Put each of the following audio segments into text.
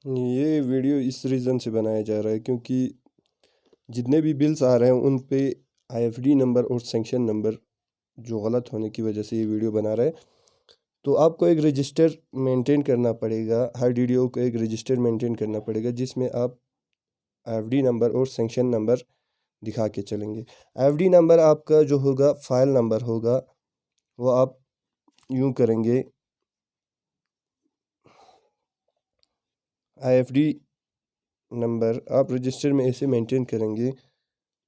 ये वीडियो इस रीज़न से बनाया जा रहा है क्योंकि जितने भी बिल्स आ रहे हैं उन पे आईएफडी नंबर और सेंक्शन नंबर जो गलत होने की वजह से ये वीडियो बना रहा है। तो आपको एक रजिस्टर मेंटेन करना पड़ेगा, हर वीडियो को एक रजिस्टर मेंटेन करना पड़ेगा जिसमें आप आईएफडी नंबर और सेंक्शन नंबर दिखा के चलेंगे। आईएफडी नंबर आपका जो होगा फाइल नंबर होगा, वो आप यूँ करेंगे आईएफडी नंबर आप रजिस्टर में ऐसे मेंटेन करेंगे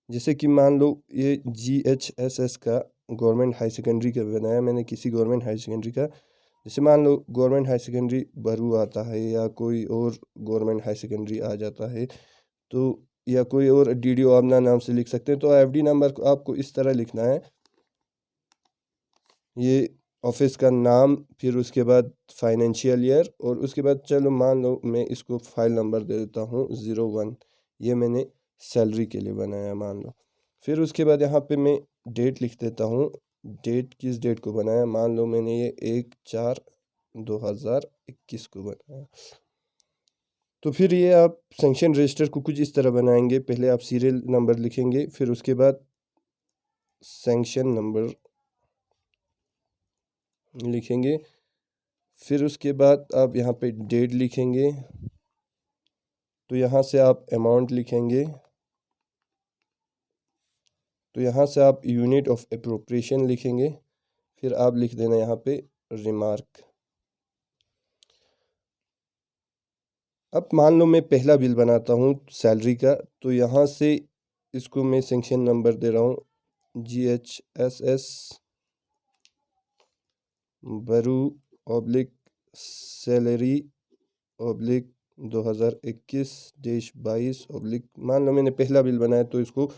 जैसे कि मान लो ये GHSS का गवर्नमेंट हाई सेकेंडरी का बनाया मैंने, किसी गवर्नमेंट हाई सेकेंडरी का। जैसे मान लो गवर्नमेंट हाई सेकेंडरी बरू आता है या कोई और गवर्नमेंट हाई सेकेंडरी आ जाता है, तो या कोई और DDO अपना नाम से लिख सकते हैं। तो आईएफडी नंबर को आपको इस तरह लिखना है, ये ऑफिस का नाम, फिर उसके बाद फाइनेंशियल ईयर, और उसके बाद चलो मान लो मैं इसको फाइल नंबर दे देता हूँ 01। ये मैंने सैलरी के लिए बनाया मान लो। फिर उसके बाद यहाँ पे मैं डेट लिख देता हूँ, डेट किस डेट को बनाया, मान लो मैंने ये 1/4/2021 को बनाया। तो फिर ये आप सेंक्शन रजिस्टर को कुछ इस तरह बनाएंगे, पहले आप सीरियल नंबर लिखेंगे, फिर उसके बाद सेंक्शन नंबर लिखेंगे, फिर उसके बाद आप यहाँ पे डेट लिखेंगे, तो यहाँ से आप अमाउंट लिखेंगे, तो यहाँ से आप यूनिट ऑफ अप्रोप्रिएशन लिखेंगे, फिर आप लिख देना यहाँ पे रिमार्क। अब मान लो मैं पहला बिल बनाता हूँ सैलरी का, तो यहाँ से इसको मैं सेंक्शन नंबर दे रहा हूँ GHSS बरू ऑब्लिक सैलरी ऑब्लिक 2021-22 ऑब्लिक, मान लो मैंने पहला बिल बनाया तो इसको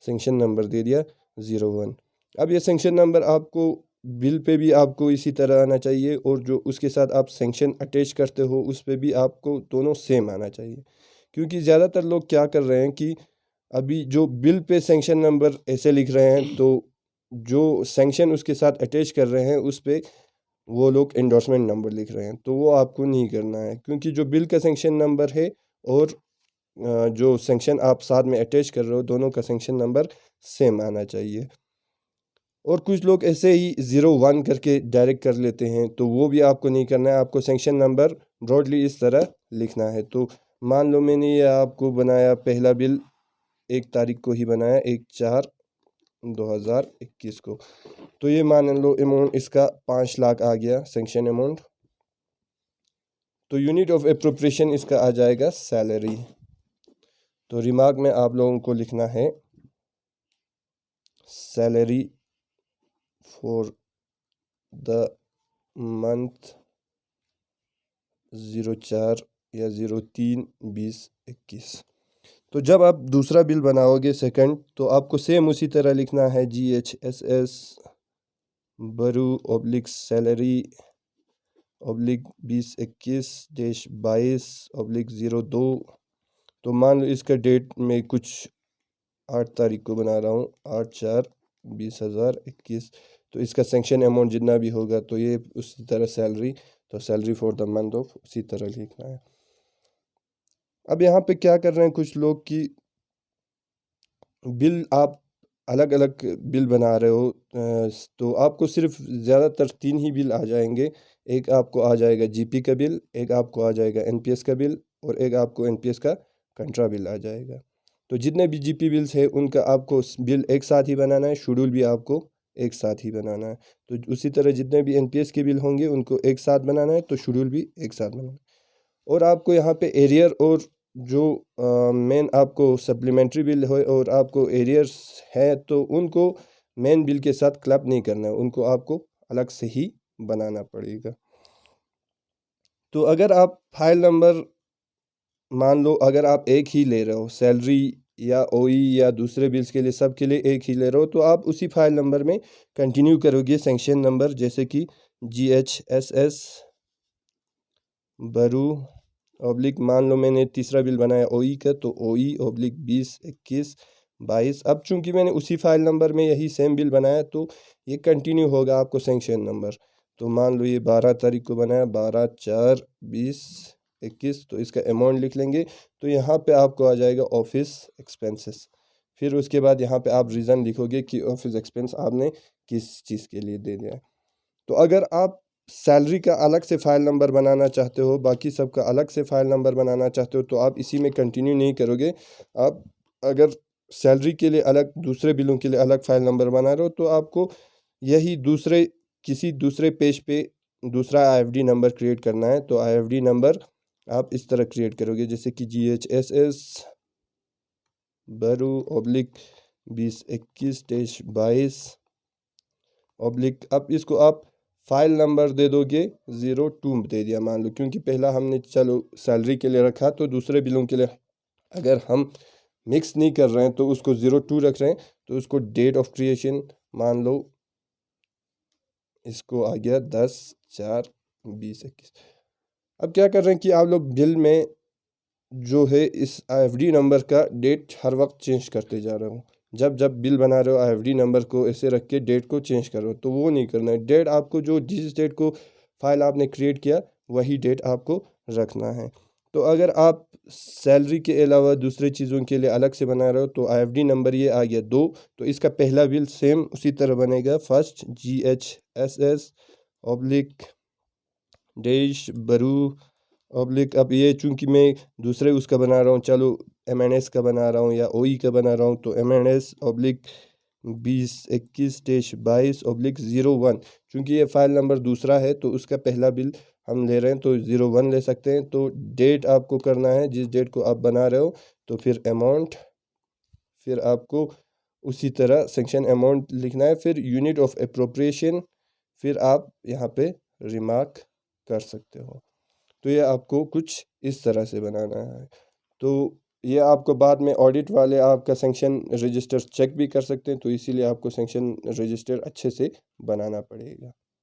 सेंक्शन नंबर दे दिया 01। अब ये सेंक्शन नंबर आपको बिल पे भी आपको इसी तरह आना चाहिए, और जो उसके साथ आप सेंक्शन अटैच करते हो उस पे भी आपको दोनों सेम आना चाहिए। क्योंकि ज़्यादातर लोग क्या कर रहे हैं कि अभी जो बिल पे सेंक्शन नंबर ऐसे लिख रहे हैं, तो जो सेंक्शन उसके साथ अटैच कर रहे हैं उस पे वो लोग एंडोर्समेंट नंबर लिख रहे हैं। तो वो आपको नहीं करना है, क्योंकि जो बिल का सेंक्शन नंबर है और जो सेंक्शन आप साथ में अटैच कर रहे हो, दोनों का सेंक्शन नंबर सेम आना चाहिए। और कुछ लोग ऐसे ही 01 करके डायरेक्ट कर लेते हैं, तो वो भी आपको नहीं करना है, आपको सेंक्शन नंबर ब्रॉडली इस तरह लिखना है। तो मान लो मैंने ये आपको बनाया, पहला बिल 1 तारीख को ही बनाया, 1/4/2021 को। तो ये मान लो अमाउंट इसका 5 लाख आ गया सेंक्शन अमाउंट। तो यूनिट ऑफ अप्रोप्रिएशन इसका आ जाएगा सैलरी। तो रिमार्क में आप लोगों को लिखना है सैलरी फॉर द मंथ 04 या 03/2021। तो जब आप दूसरा बिल बनाओगे सेकंड, तो आपको सेम उसी तरह लिखना है GHSS बरू ऑब्लिक सैलरी ऑब्लिक 2021-22/02। तो मान लो इसका डेट में कुछ 8 तारीख को बना रहा हूँ, 8/4/2021। तो इसका सेंक्शन अमाउंट जितना भी होगा तो ये उसी तरह सैलरी, तो salary for the month of उसी तरह लिखना है। अब यहाँ पे क्या कर रहे हैं कुछ लोग कि बिल आप अलग अलग बिल बना रहे हो, तो आपको सिर्फ ज़्यादातर 3 ही बिल आ जाएंगे। एक आपको आ जाएगा GP का बिल, एक आपको आ जाएगा NPS का बिल, और एक आपको NPS का कंट्रा बिल आ जाएगा। तो जितने भी GP बिल्स है उनका आपको बिल एक साथ ही बनाना है, शेड्यूल भी आपको एक साथ ही बनाना है। तो उसी तरह जितने भी NPS के बिल होंगे उनको एक साथ बनाना है, तो शेड्यूल भी एक साथ बनाना है। और आपको यहाँ पे एरियर और जो मेन आपको सप्लीमेंट्री बिल हो और आपको एरियर्स है, तो उनको मेन बिल के साथ क्लब नहीं करना है, उनको आपको अलग से ही बनाना पड़ेगा। तो अगर आप फाइल नंबर मान लो अगर आप एक ही ले रहे हो, सैलरी या OE या दूसरे बिल्स के लिए, सब के लिए एक ही ले रहे हो, तो आप उसी फाइल नंबर में कंटिन्यू करोगे सेंक्शन नंबर, जैसे कि GHSS बरू ऑब्लिक, मान लो मैंने तीसरा बिल बनाया OE का, तो OE ऑब्लिक 2021-22। अब चूंकि मैंने उसी फाइल नंबर में यही सेम बिल बनाया, तो ये कंटिन्यू होगा आपको सेंक्शन नंबर। तो मान लो ये 12 तारीख को बनाया, 12/4/20 21, तो इसका अमाउंट लिख लेंगे। तो यहाँ पे आपको आ जाएगा ऑफिस एक्सपेंसेस। फिर उसके बाद यहाँ पे आप रीज़न लिखोगे कि ऑफिस एक्सपेंस आपने किस चीज़ के लिए दे दिया है। तो अगर आप सैलरी का अलग से फ़ाइल नंबर बनाना चाहते हो, बाकी सब का अलग से फ़ाइल नंबर बनाना चाहते हो, तो आप इसी में कंटिन्यू नहीं करोगे। आप अगर सैलरी के लिए अलग, दूसरे बिलों के लिए अलग फ़ाइल नंबर बना रहे हो, तो आपको यही दूसरे किसी दूसरे पेज पे दूसरा आईएफडी नंबर क्रिएट करना है। तो आईएफडी नंबर आप इस तरह क्रिएट करोगे, जैसे कि GHSS बरू ऑब्लिक 2021-22 ऑब्लिक। अब इसको आप फाइल नंबर दे दोगे 02 दे दिया मान लो, क्योंकि पहला हमने चलो सैलरी के लिए रखा, तो दूसरे बिलों के लिए अगर हम मिक्स नहीं कर रहे हैं तो उसको 02 रख रहे हैं। तो उसको डेट ऑफ क्रिएशन मान लो, इसको आ गया 10/4/2021। अब क्या कर रहे हैं कि आप लोग बिल में जो है इस आईएफडी नंबर का डेट हर वक्त चेंज करते जा रहे हो। जब जब बिल बना रहे हो आईएफडी नंबर को ऐसे रख के डेट को चेंज करो, तो वो नहीं करना है। डेट आपको जो जिस डेट को फाइल आपने क्रिएट किया वही डेट आपको रखना है। तो अगर आप सैलरी के अलावा दूसरे चीज़ों के लिए अलग से बना रहे हो, तो आईएफडी नंबर ये आ गया 2, तो इसका पहला बिल सेम उसी तरह बनेगा, फर्स्ट GHSS ऑब्लिक डैश बरू ऑब्लिक। अब ये चूंकि मैं दूसरे उसका बना रहा हूँ, चलो MNS का बना रहा हूँ या OE का बना रहा हूँ, तो MNS ऑब्लिक 2021-22/01। चूंकि ये फाइल नंबर दूसरा है तो उसका पहला बिल हम ले रहे हैं, तो 01 ले सकते हैं। तो डेट आपको करना है जिस डेट को आप बना रहे हो, तो फिर अमाउंट, फिर आपको उसी तरह सेक्शन अमाउंट लिखना है, फिर यूनिट ऑफ अप्रोप्रिएशन, फिर आप यहाँ पे रिमार्क कर सकते हो। तो ये आपको कुछ इस तरह से बनाना है। तो ये आपको बाद में ऑडिट वाले आपका सेक्शन रजिस्टर चेक भी कर सकते हैं, तो इसीलिए आपको सेक्शन रजिस्टर अच्छे से बनाना पड़ेगा।